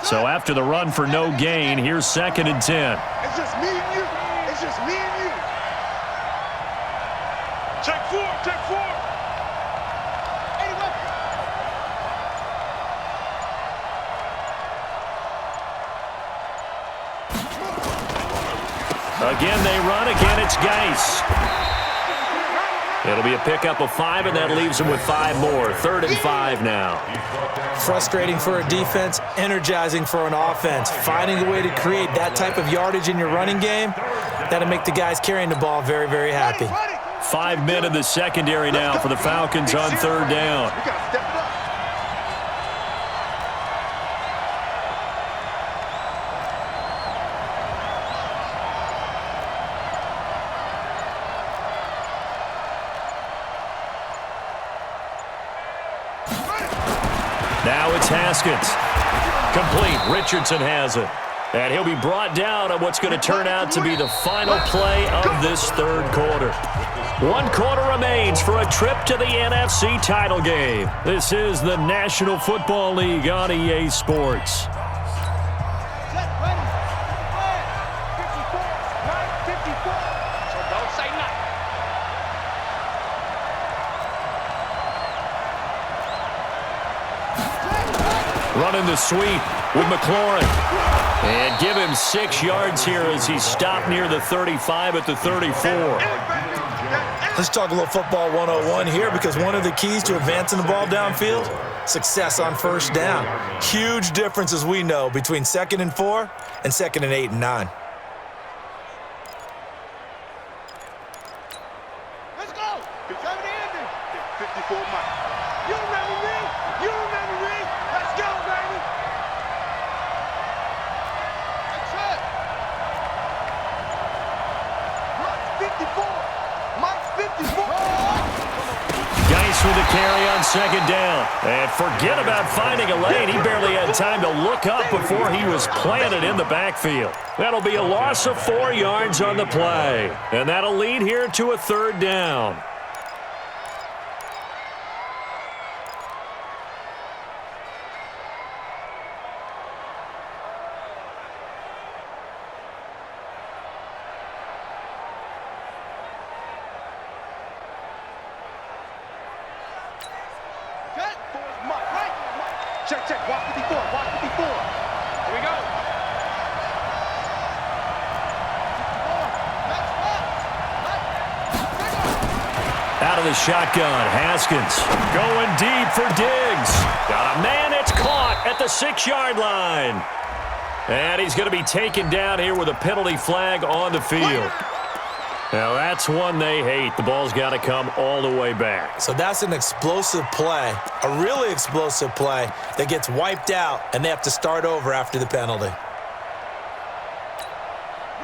So after the run for no gain, here's 2nd and 10. It's just me and you. It's just me and you. Check 4. Check 4. Again, they run. Again, it's Geis. It'll be a pickup of 5, and that leaves them with 5 more. 3rd and 5 now. Frustrating for a defense, energizing for an offense. Finding a way to create that type of yardage in your running game, that'll make the guys carrying the ball very, very happy. 5 men in the secondary now for the Falcons on 3rd down. Now it's Haskins. Complete. Richardson has it. And he'll be brought down on what's going to turn out to be the final play of this 3rd quarter. 1 quarter remains for a trip to the NFC title game. This is the National Football League on EA Sports. Running the sweep with McLaurin. And give him 6 yards here as he stopped near the 35 at the 34. Let's talk a little football 101 here, because one of the keys to advancing the ball downfield, success on first down. Huge difference, as we know, between 2nd and 4 and 2nd and 8 and 9. Let's go. 54 Mike. You remember me? You remember me? Let's go, baby. That's it. Mike's 54. Mike's 54. Geis with the carry on 2nd down. And forget about finding a lane. He barely had time to look up before he was planted in the backfield. That'll be a loss of 4 yards on the play. And that'll lead here to a 3rd down. Mike, right? Check, check. Watch 54. Watch 54. Here we go. Out of the shotgun, Haskins going deep for Diggs. Got a man, it's caught at the 6-yard line. And he's going to be taken down here with a penalty flag on the field. Now that's one they hate. The ball's got to come all the way back. So that's an explosive play, a really explosive play that gets wiped out, and they have to start over after the penalty.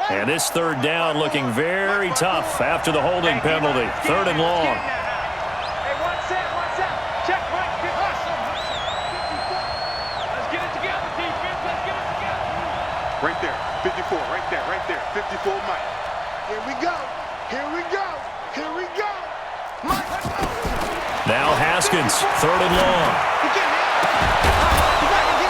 And this third down looking very tough after the holding penalty. Third and long. Hey, one set. Check, right. Let's get it together, defense. Let's get it together. Right there. 54. Right there. 54, Mike. Here we go. Mike, let's go. Now Haskins, third and long.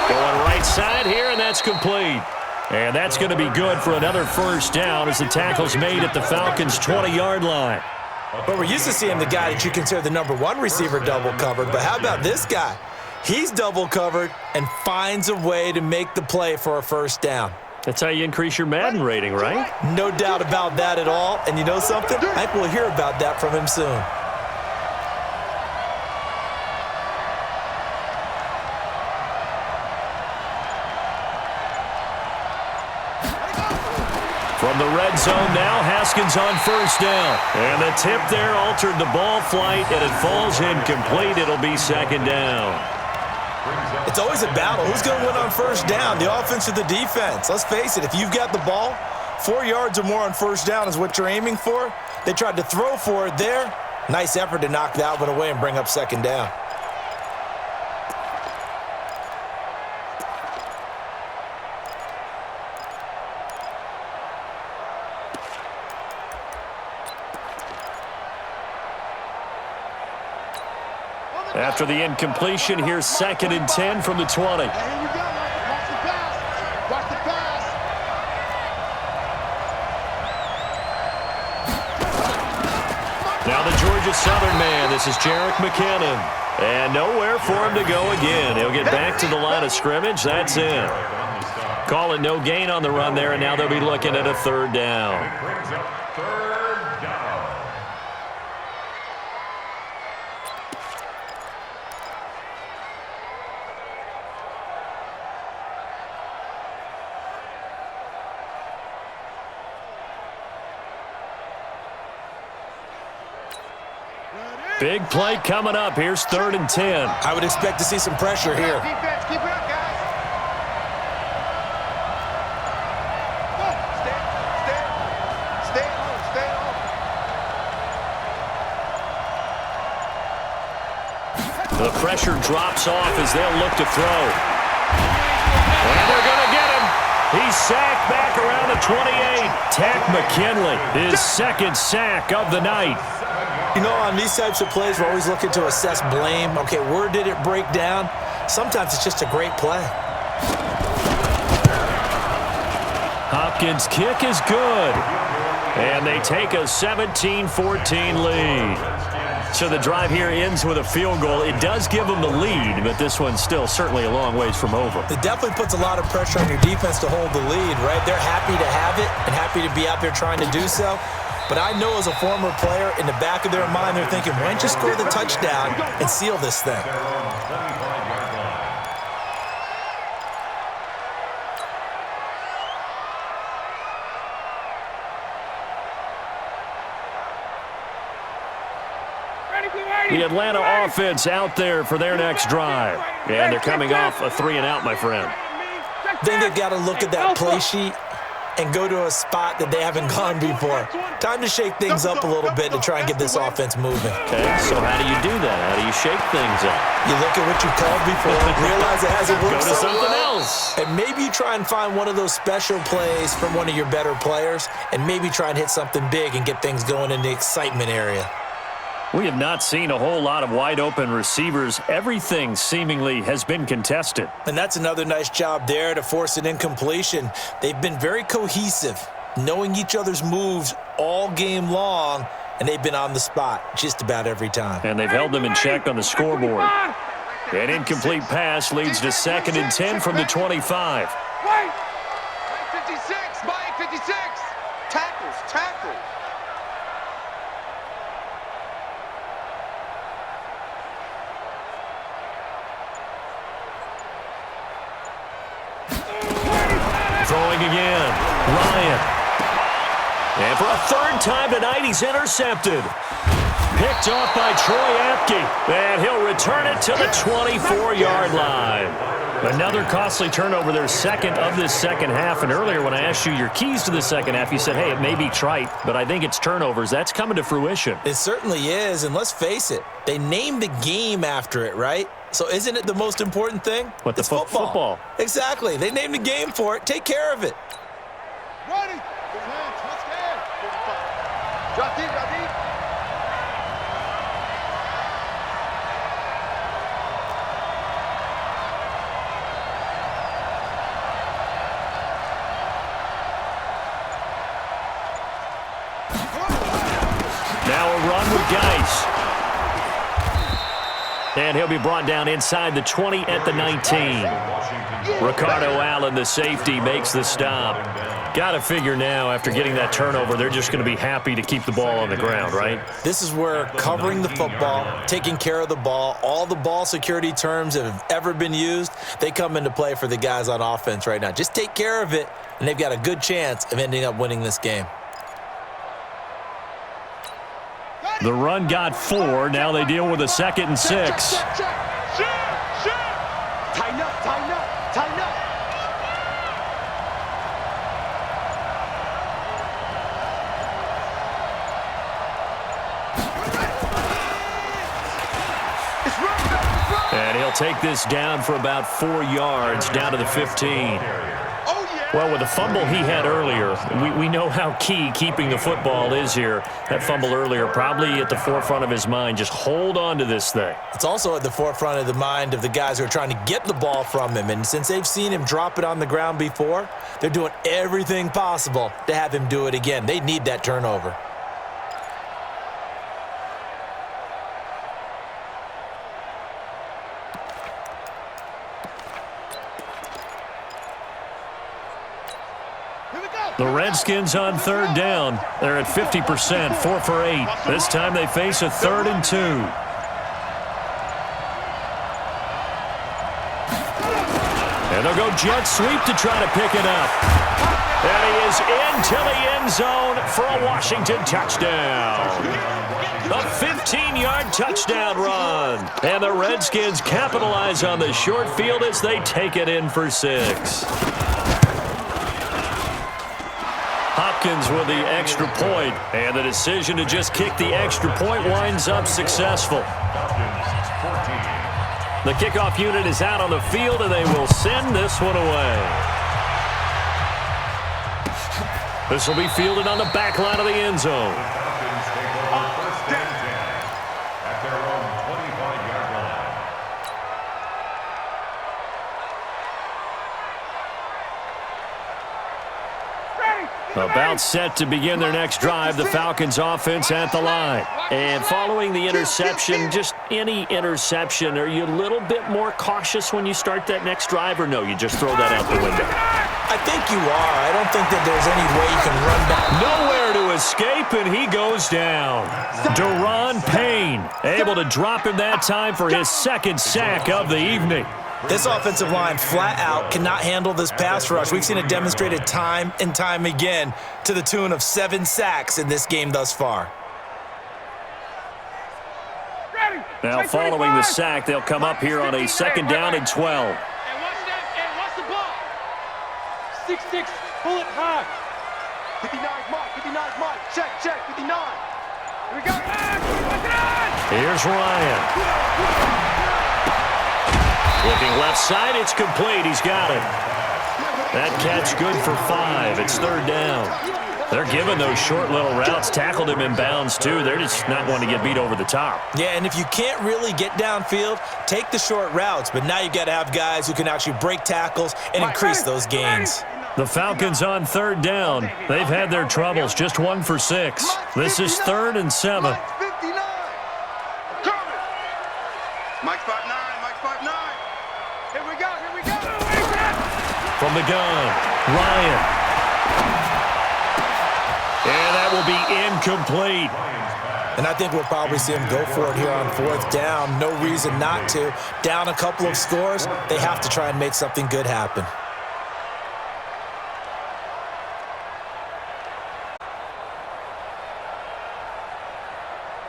Going right side here, and that's complete. And that's going to be good for another first down as the tackle's made at the Falcons' 20-yard line. But we're used to seeing the guy that you consider the #1 receiver double covered. But how about this guy? He's double covered and finds a way to make the play for a first down. That's how you increase your Madden rating, right? No doubt about that at all. And you know something? I think we'll hear about that from him soon. From the red zone now, Haskins on first down. And the tip there altered the ball flight, and it falls incomplete. It'll be second down. It's always a battle. Who's going to win on first down, the offense or the defense? Let's face it, if you've got the ball, 4 yards or more on first down is what you're aiming for. They tried to throw for it there. Nice effort to knock that one away and bring up second down. After the incompletion, here's 2nd and 10 from the 20. Here we go. Watch the pass. Watch the pass. Now the Georgia Southern man. This is Jerick McKinnon. And nowhere for him to go again. He'll get back to the line of scrimmage. That's it. Call it no gain on the run there, and now they'll be looking at a third down. It brings up third down. Big play coming up. Here's 3rd and 10. I would expect to see some pressure here. Defense, keep it up, guys. Go. Stay on. The pressure drops off as they'll look to throw. And they're going to get him. He's sacked back around the 28. Takk McKinley, his 2nd sack of the night. You know, on these types of plays, we're always looking to assess blame. Okay, where did it break down? Sometimes it's just a great play. Hopkins' kick is good. And they take a 17-14 lead. So the drive here ends with a field goal. It does give them the lead, but this one's still certainly a long ways from over. It definitely puts a lot of pressure on your defense to hold the lead, right? They're happy to have it and happy to be out there trying to do so. But I know as a former player, in the back of their mind, they're thinking, why don't you score the touchdown and seal this thing? The Atlanta offense out there for their next drive. And they're coming off a 3-and-out, my friend. Then they've got to look at that play sheet and go to a spot that they haven't gone before. Time to shake things up a little bit to try and get this offense moving. Okay, so how do you do that? How do you shake things up? You look at what you called before, realize it hasn't worked Go to so something well, else. and maybe you try and find one of those special plays from one of your better players, and maybe try and hit something big and get things going in the excitement area. We have not seen a whole lot of wide-open receivers. Everything seemingly has been contested. And that's another nice job there to force an incompletion. They've been very cohesive, knowing each other's moves all game long, and they've been on the spot just about every time. And they've held them in check on the scoreboard. An incomplete pass leads to 2nd and 10 from the 25. Wait! 56, Mike, 56! Tackles, tackles! Throwing again. Ryan. And for a 3rd time tonight, he's intercepted. Picked off by Troy Apke. And he'll return it to the 24-yard line. Another costly turnover, their 2nd of this second half. And earlier when I asked you your keys to the second half, you said, hey, it may be trite, but I think it's turnovers. That's coming to fruition. It certainly is, and let's face it, they named the game after it, right? So isn't it the most important thing? What, the football? Exactly. They named the game for it. Take care of it. Ready! Good hands, let's go! Drop deep, drop deep! Now a run with Geis. And he'll be brought down inside the 20 at the 19. Ricardo Allen, the safety, makes the stop. Got to figure now, after getting that turnover, they're just going to be happy to keep the ball on the ground, right? This is where covering the football, taking care of the ball, all the ball security terms that have ever been used, they come into play for the guys on offense right now. Just take care of it, and they've got a good chance of ending up winning this game. The run got 4. Now they deal with a 2nd and 6. Tighten up, tighten up, tighten up. And he'll take this down for about 4 yards, down to the 15. Well, with the fumble he had earlier, we know how key keeping the football is here. That fumble earlier probably at the forefront of his mind. Just hold on to this thing. It's also at the forefront of the mind of the guys who are trying to get the ball from him. And since they've seen him drop it on the ground before, they're doing everything possible to have him do it again. They need that turnover. The Redskins on 3rd down. They're at 50%, 4 for 8. This time they face a 3rd and 2. And they'll go jet sweep to try to pick it up. And he is into the end zone for a Washington touchdown. A 15-yard touchdown run. And the Redskins capitalize on the short field as they take it in for 6. Hopkins with the extra point, and the decision to just kick the extra point winds up successful. The kickoff unit is out on the field, and they will send this one away. This will be fielded on the back line of the end zone. About set to begin their next drive, the Falcons offense at the line. And following the interception, just any interception, are you a little bit more cautious when you start that next drive, or no, you just throw that out the window? I think you are. I don't think that there's any way you can run back. Nowhere to escape, and he goes down. Deron Payne able to drop him that time for his 2nd sack of the evening. This offensive line flat out cannot handle this pass rush. We've seen it demonstrated time and time again to the tune of 7 sacks in this game thus far. Now following the sack, they'll come up here on a 2nd down and 12. And watch the ball. 6-6, pull it high. 59 mark, 59 mark. Check, 59. Here we go. Here's Ryan. Looking left side, it's complete. He's got it. That catch good for 5. It's 3rd down. They're giving those short little routes. Tackled him in bounds, too. They're just not wanting to get beat over the top. Yeah, and if you can't really get downfield, take the short routes. But now you've got to have guys who can actually break tackles and increase those gains. The Falcons on 3rd down. They've had their troubles. Just 1 for 6. This is 3rd and 7. Mike's 5'9", Mike's 5'9". Here we go, here we go. From the gun, Ryan. And that will be incomplete. And I think we'll probably see him go for it here on 4th down. No reason not to. Down a couple of scores, they have to try and make something good happen.